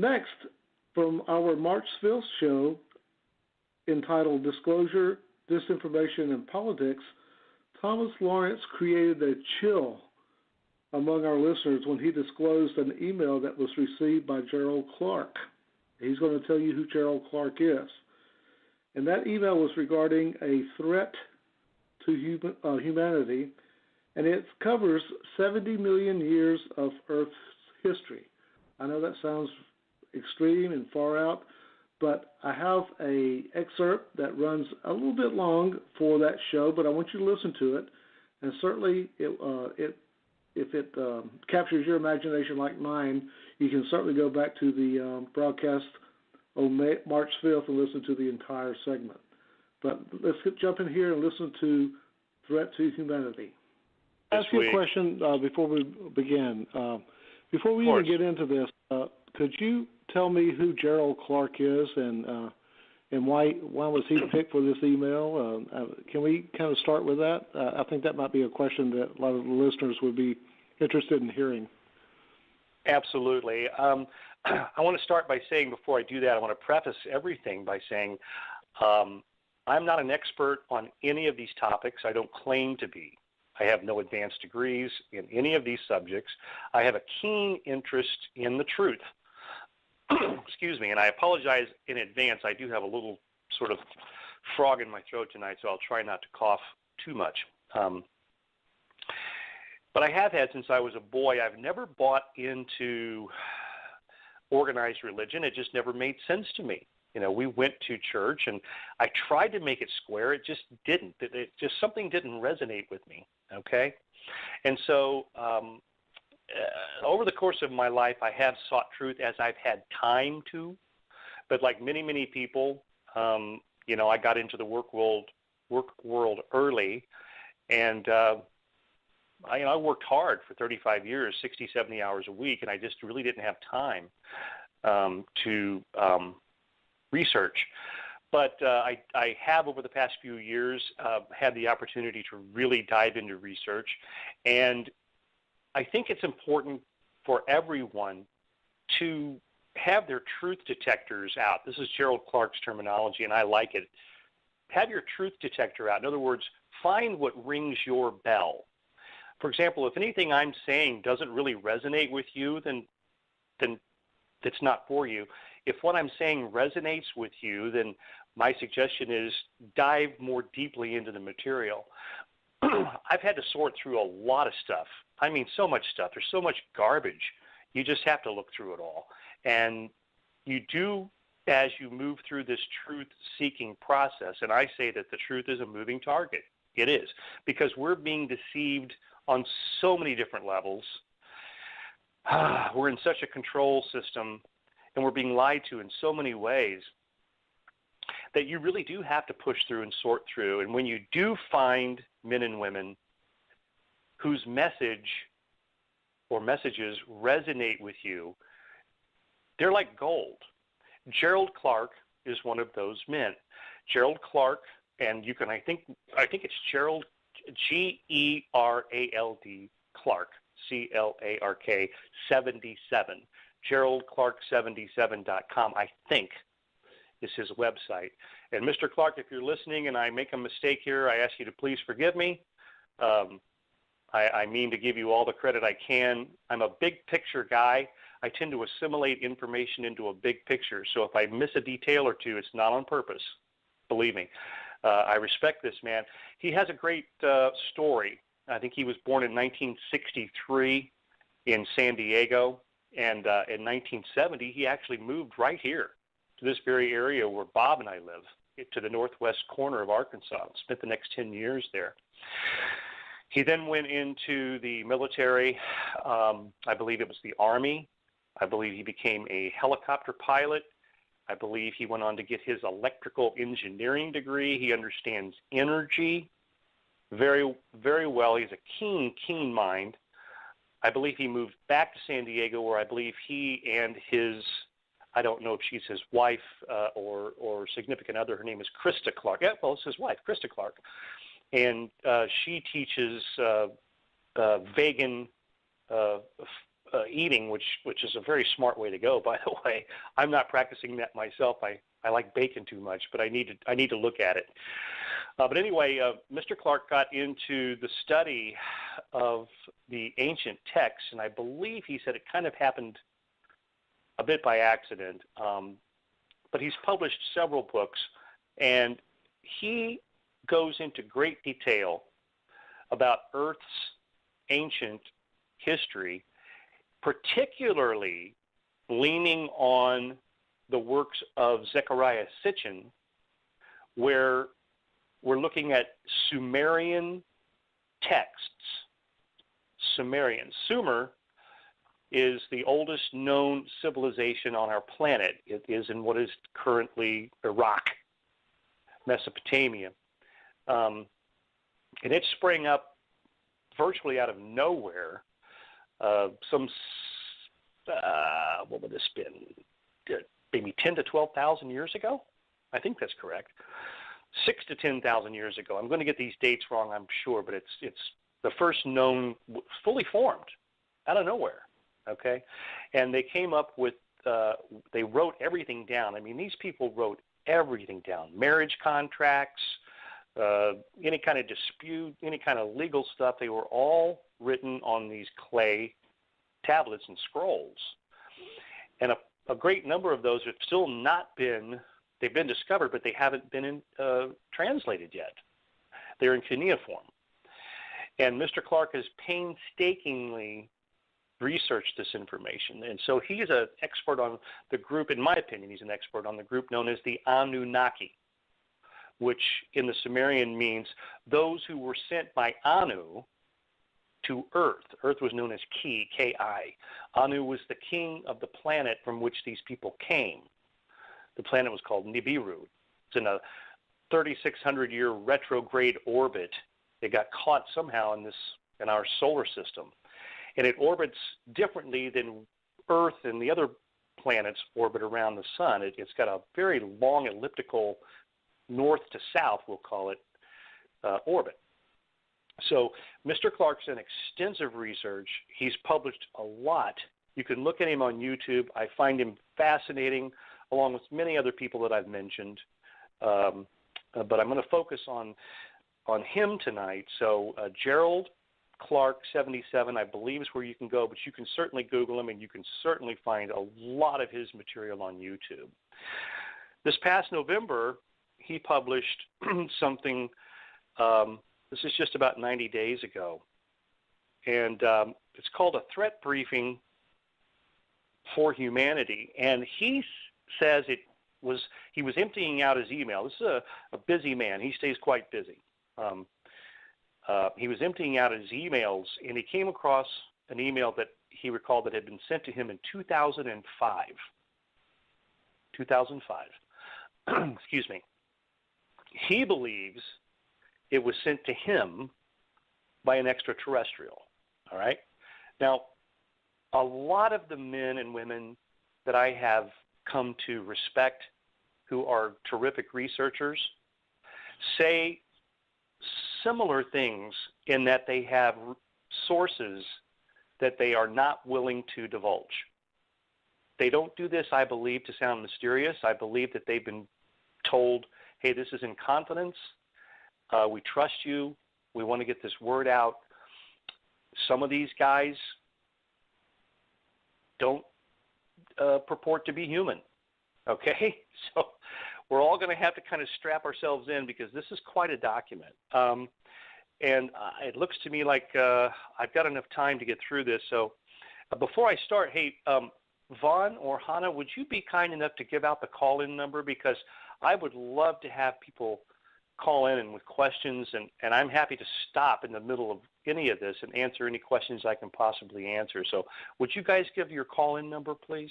Next, from our March 5th show entitled Disclosure, Disinformation, and Politics, Thomas Lawrence created a chill among our listeners when he disclosed an email that was received by Gerald Clark. He's going to tell you who Gerald Clark is. And that email was regarding a threat to humanity, and it covers 70 million years of Earth's history. I know that sounds extreme and far out, but I have an excerpt that runs a little bit long for that show, but I want you to listen to it. And certainly, if it captures your imagination like mine, you can certainly go back to the broadcast on March 5th and listen to the entire segment. But let's jump in here and listen to Threat to Humanity. I'll ask you a question before we begin. Before we even get into this, could you tell me who Gerald Clark is and why was he picked for this email? Can we kind of start with that? I think that might be a question that a lot of the listeners would be interested in hearing. Absolutely. I want to start by saying, before I do that, I want to preface everything by saying I'm not an expert on any of these topics. I don't claim to be. I have no advanced degrees in any of these subjects. I have a keen interest in the truth. Excuse me, and I apologize in advance. I do have a little sort of frog in my throat tonight, so I'll try not to cough too much. But I have had since I was a boy. I've never bought into organized religion. It just never made sense to me. You know, we went to church, and I tried to make it square. It just didn't. It just something didn't resonate with me, okay? And so over the course of my life, I have sought truth as I've had time to. But like many, many people, you know, I got into the work world early, and I worked hard for 35 years, 60, 70 hours a week, and I just really didn't have time to research. But I have, over the past few years, had the opportunity to really dive into research. And I think it's important for everyone to have their truth detectors out. This is Gerald Clark's terminology, and I like it. Have your truth detector out. In other words, find what rings your bell. For example, if anything I'm saying doesn't really resonate with you, then it's not for you. If what I'm saying resonates with you, then my suggestion is dive more deeply into the material. I've had to sort through a lot of stuff. I mean, so much stuff. There's so much garbage. You just have to look through it all. And you do, as you move through this truth-seeking process, and I say that the truth is a moving target. It is, because we're being deceived on so many different levels. We're in such a control system, and we're being lied to in so many ways that you really do have to push through and sort through. And when you do find men and women whose message or messages resonate with you, they're like gold. Gerald Clark is one of those men. Gerald Clark, and you can, I think it's Gerald, Gerald Clark, C-L-A-R-K 77. GeraldClark77.com, I think, is his website. And Mr. Clark, if you're listening and I make a mistake here, I ask you to please forgive me. I mean to give you all the credit I can. I'm a big picture guy. I tend to assimilate information into a big picture. So if I miss a detail or two, it's not on purpose. Believe me. I respect this man. He has a great story. I think he was born in 1963 in San Diego. And in 1970, he actually moved right here to this very area where Bob and I live, to the northwest corner of Arkansas. Spent the next 10 years there. He then went into the military. I believe it was the Army. I believe he became a helicopter pilot. I believe he went on to get his electrical engineering degree. He understands energy very, very well. He's a keen, keen mind. I believe he moved back to San Diego, where I believe he and his, I don't know if she's his wife or significant other, her name is Krista Clark. Yeah, well, it's his wife, Krista Clark. And she teaches vegan eating, which is a very smart way to go, by the way. I'm not practicing that myself. I like bacon too much, but I need to look at it. But anyway, Mr. Clark got into the study of the ancient texts, and I believe he said it kind of happened a bit by accident. But he's published several books, and he goes into great detail about Earth's ancient history, particularly leaning on the works of Zecharia Sitchin, where we're looking at Sumerian texts. Sumerian. Sumer is the oldest known civilization on our planet. It is in what is currently Iraq, Mesopotamia. And it sprang up virtually out of nowhere. What would this been? Maybe 10 to 12,000 years ago? I think that's correct. 6 to 10,000 years ago. I'm going to get these dates wrong, I'm sure, but it's the first known, fully formed, out of nowhere. Okay, and they came up with, they wrote everything down. I mean, these people wrote everything down, marriage contracts, any kind of dispute, any kind of legal stuff. They were all written on these clay tablets and scrolls. And a great number of those have still not been, they've been discovered, but they haven't been translated yet. They're in cuneiform. And Mr. Clark has painstakingly researched this information. And so he's an expert on the group, in my opinion, he's an expert on the group known as the Anunnaki, which in the Sumerian means those who were sent by Anu to Earth. Earth was known as Ki, K-I. Anu was the king of the planet from which these people came. The planet was called Nibiru. It's in a 3,600-year retrograde orbit. It got caught somehow in our solar system. And it orbits differently than Earth and the other planets orbit around the sun. It's got a very long elliptical north to south, we'll call it, orbit. So Mr. Clark's done extensive research. He's published a lot. You can look at him on YouTube. I find him fascinating, along with many other people that I've mentioned. But I'm going to focus on him tonight. So Gerald Clark 77, I believe, is where you can go, but you can certainly Google him, and you can certainly find a lot of his material on YouTube. This past November, he published something, this is just about 90 days ago, and it's called A Threat Briefing for Humanity, and he says he was emptying out his email. This is a busy man. He stays quite busy. He was emptying out his emails, and he came across an email that he recalled that had been sent to him in 2005. 2005. Excuse me. He believes it was sent to him by an extraterrestrial. All right? Now, a lot of the men and women that I have come to respect, who are terrific researchers, say similar things in that they have sources that they are not willing to divulge. They don't do this, I believe, to sound mysterious. I believe that they've been told, hey, this is in confidence. We trust you. We want to get this word out. Some of these guys don't purport to be human. Okay? So we're all going to have to kind of strap ourselves in because this is quite a document. And it looks to me like I've got enough time to get through this. So before I start, hey, Vaughn or Hannah, would you be kind enough to give out the call-in number? Because I would love to have people call in and with questions, and I'm happy to stop in the middle of any of this and answer any questions I can possibly answer. So would you guys give your call-in number, please?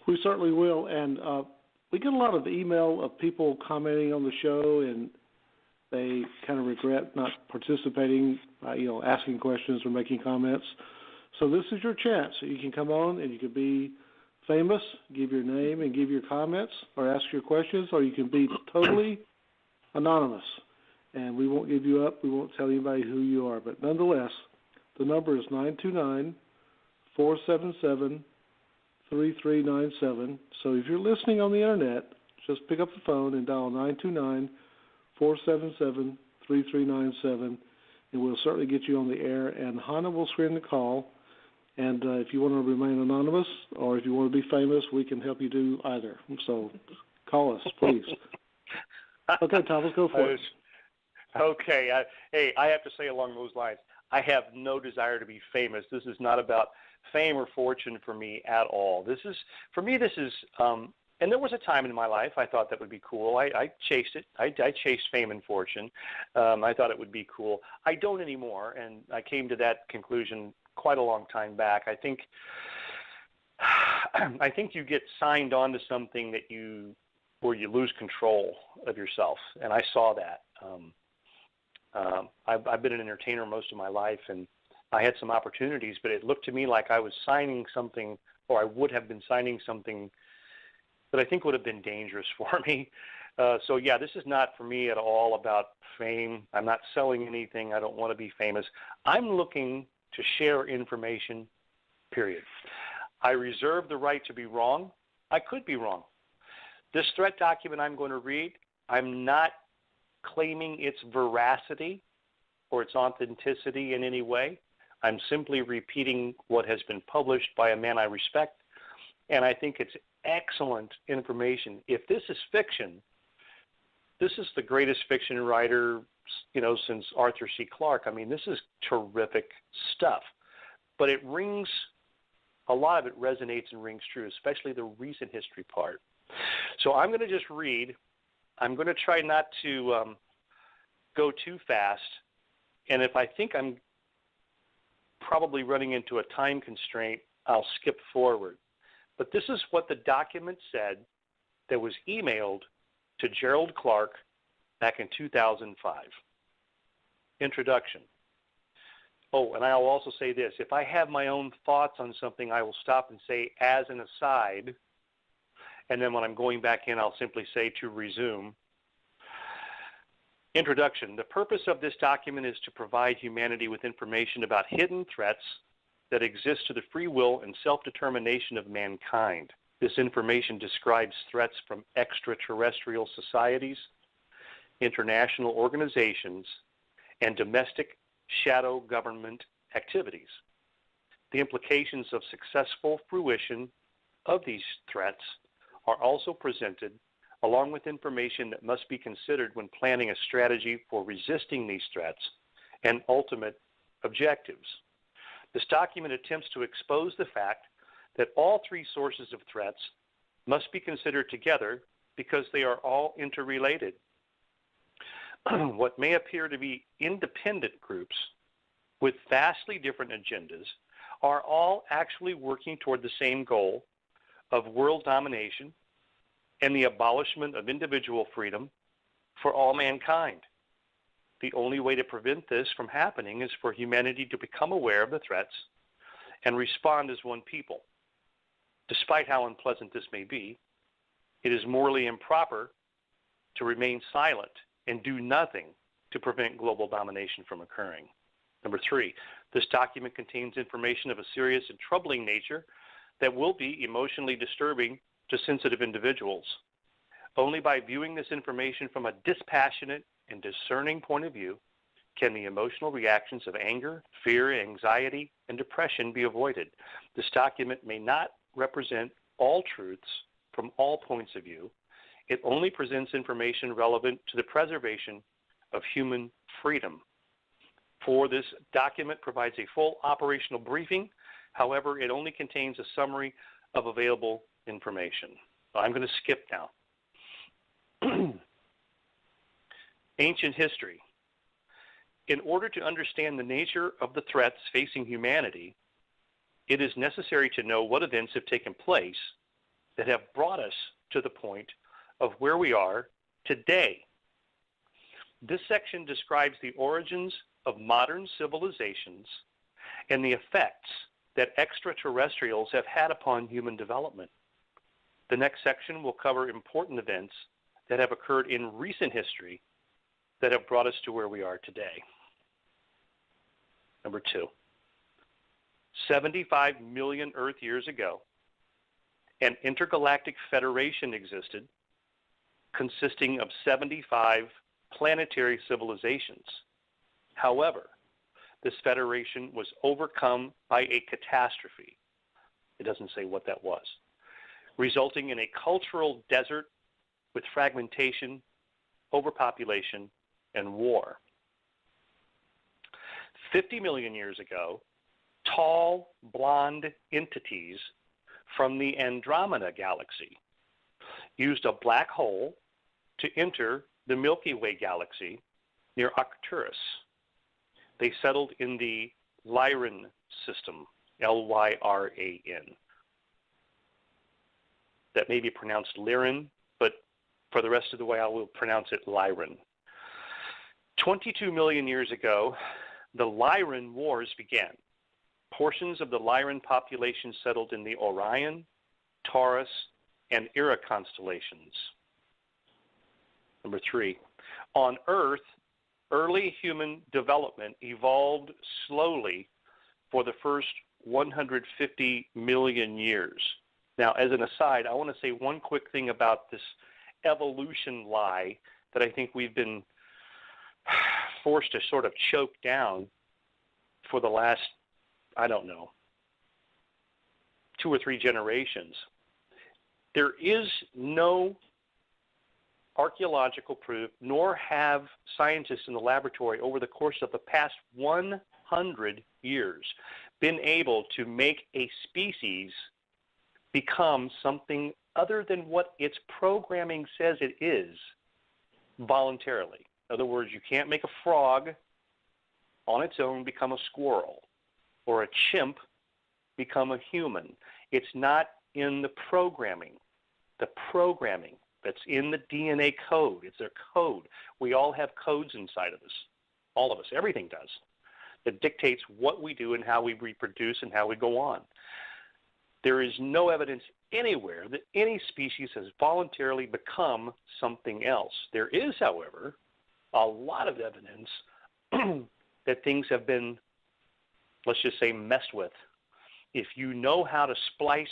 We certainly will. And we get a lot of email of people commenting on the show, and they kind of regret not participating by, asking questions or making comments. So this is your chance. You can come on and you can be famous, give your name and give your comments or ask your questions, or you can be totally anonymous. And we won't give you up. We won't tell anybody who you are. But nonetheless, the number is 477-3397. So if you're listening on the internet, just pick up the phone and dial 929-477-3397, and we'll certainly get you on the air, and Hannah will screen the call. And if you want to remain anonymous or if you want to be famous, we can help you do either. So call us, please. Okay, Thomas, go for it. Okay. I have to say along those lines, I have no desire to be famous. This is not about fame or fortune for me at all. For me, and there was a time in my life I thought that would be cool. I chased it. I chased fame and fortune. I thought it would be cool. I don't anymore, and I came to that conclusion quite a long time back. I think you get signed on to something where you lose control of yourself, and I saw that. I've been an entertainer most of my life, and I had some opportunities, but it looked to me like I was signing something, or I would have been signing something that I think would have been dangerous for me. So yeah, this is not for me at all about fame. I'm not selling anything. I don't want to be famous. I'm looking to share information, period. I reserve the right to be wrong. I could be wrong. This threat document I'm going to read, I'm not claiming its veracity or its authenticity in any way. I'm simply repeating what has been published by a man I respect, and I think it's excellent information. If this is fiction, this is the greatest fiction writer, since Arthur C. Clarke. I mean, this is terrific stuff. But a lot of it resonates and rings true, especially the recent history part. So I'm going to just read. I'm going to try not to go too fast. And if I think I'm probably running into a time constraint, I'll skip forward. But this is what the document said that was emailed to Gerald Clark back in 2005. Introduction. Oh, and I'll also say this. If I have my own thoughts on something, I will stop and say as an aside. And then when I'm going back in, I'll simply say to resume. Introduction. The purpose of this document is to provide humanity with information about hidden threats that exist to the free will and self-determination of mankind. This information describes threats from extraterrestrial societies, international organizations, and domestic shadow government activities. The implications of successful fruition of these threats are also presented, along with information that must be considered when planning a strategy for resisting these threats and ultimate objectives. This document attempts to expose the fact that all three sources of threats must be considered together because they are all interrelated. What may appear to be independent groups with vastly different agendas are all actually working toward the same goal of world domination and the abolishment of individual freedom for all mankind. The only way to prevent this from happening is for humanity to become aware of the threats and respond as one people. Despite how unpleasant this may be, it is morally improper to remain silent and do nothing to prevent global domination from occurring. Number 3, this document contains information of a serious and troubling nature that will be emotionally disturbing to sensitive individuals. Only by viewing this information from a dispassionate and discerning point of view can the emotional reactions of anger, fear, anxiety, and depression be avoided. This document may not represent all truths from all points of view. It only presents information relevant to the preservation of human freedom. For this document provides a full operational briefing. However, it only contains a summary of available information. I'm going to skip now. Ancient history. In order to understand the nature of the threats facing humanity, it is necessary to know what events have taken place that have brought us to the point of where we are today. This section describes the origins of modern civilizations and the effects that extraterrestrials have had upon human development. The next section will cover important events that have occurred in recent history that have brought us to where we are today. Number 2, 75 million Earth years ago, an intergalactic federation existed consisting of 75 planetary civilizations. However, this federation was overcome by a catastrophe. It doesn't say what that was, resulting in a cultural desert with fragmentation, overpopulation, and war. 50 million years ago, tall, blonde entities from the Andromeda galaxy used a black hole to enter the Milky Way galaxy near Arcturus. They settled in the Lyran system, Lyran. That may be pronounced Lyran, but for the rest of the way I will pronounce it Lyran. 22 million years ago, the Lyran Wars began. Portions of the Lyran population settled in the Orion, Taurus, and Era constellations. Number 3, on Earth, early human development evolved slowly for the first 150 million years. Now, as an aside, I want to say one quick thing about this evolution lie that I think we've been forced to sort of choke down for the last, 2 or 3 generations. There is no archaeological proof, nor have scientists in the laboratory over the course of the past 100 years been able to make a species become something other than what its programming says it is voluntarily. In other words, you can't make a frog on its own become a squirrel or a chimp become a human. It's not in the programming. The programming that's in the DNA code, it's their code. We all have codes inside of us, all of us, everything does, that dictates what we do and how we reproduce and how we go on. There is no evidence anywhere that any species has voluntarily become something else. There is, however, a lot of evidence that things have been, let's just say, messed with. If you know how to splice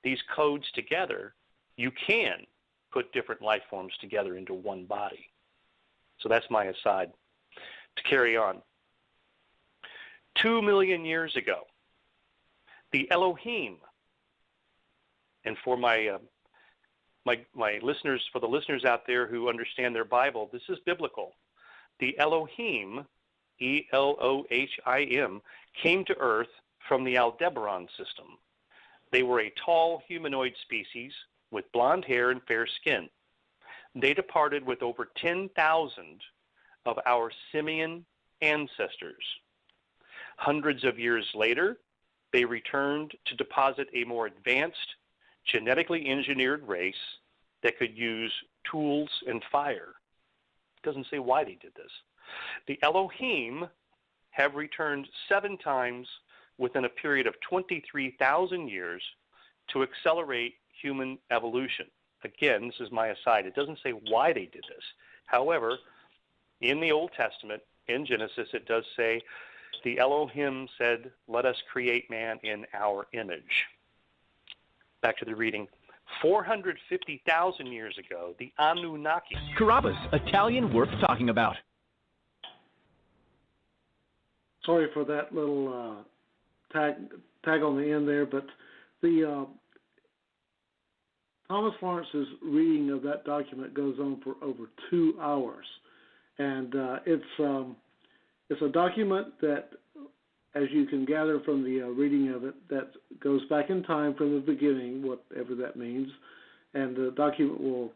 these codes together, you can put different life forms together into one body. So that's my aside. To carry on. 2 million years ago, the Elohim, and for my listeners, for the listeners out there who understand their Bible, this is biblical. The Elohim, Elohim, came to Earth from the Aldebaran system. They were a tall humanoid species with blonde hair and fair skin. They departed with over 10,000 of our simian ancestors. Hundreds of years later, they returned to deposit a more advanced, genetically engineered race that could use tools and fire. It doesn't say why they did this. The Elohim have returned 7 times within a period of 23,000 years to accelerate human evolution. Again, this is my aside. It doesn't say why they did this. However, in the Old Testament, in Genesis, it does say, the Elohim said, let us create man in our image. Back to the reading. 450,000 years ago, the Anunnaki. Carrabba's, Italian worth talking about. Sorry for that little tag on the end there, but the Thomas Lawrence's reading of that document goes on for over 2 hours, and it's a document that, as you can gather from the reading of it, that goes back in time from the beginning, whatever that means, and the document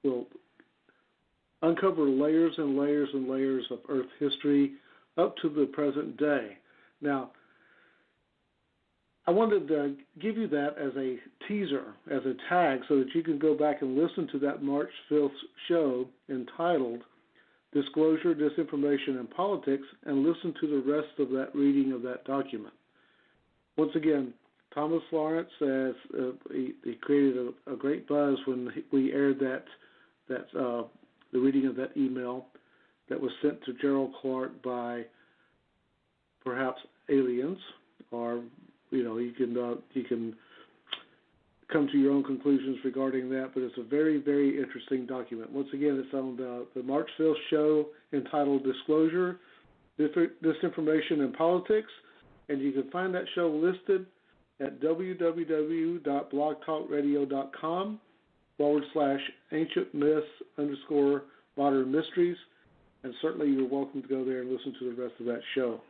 will uncover layers and layers and layers of Earth history up to the present day. Now, I wanted to give you that as a teaser, as a tag, so that you can go back and listen to that March 5th show entitled Disclosure, Disinformation, and Politics, and listen to the rest of that reading of that document. Once again, Thomas Lawrence says he created a great buzz when we aired the reading of that email that was sent to Gerald Clark by perhaps aliens, or you can come to your own conclusions regarding that. But it's a very, very interesting document. Once again, it's on the March 5th show entitled "Disclosure, Disinformation, and Politics," and you can find that show listed at www.blogtalkradio.com/ancient myths_modern mysteries. And certainly you're welcome to go there and listen to the rest of that show.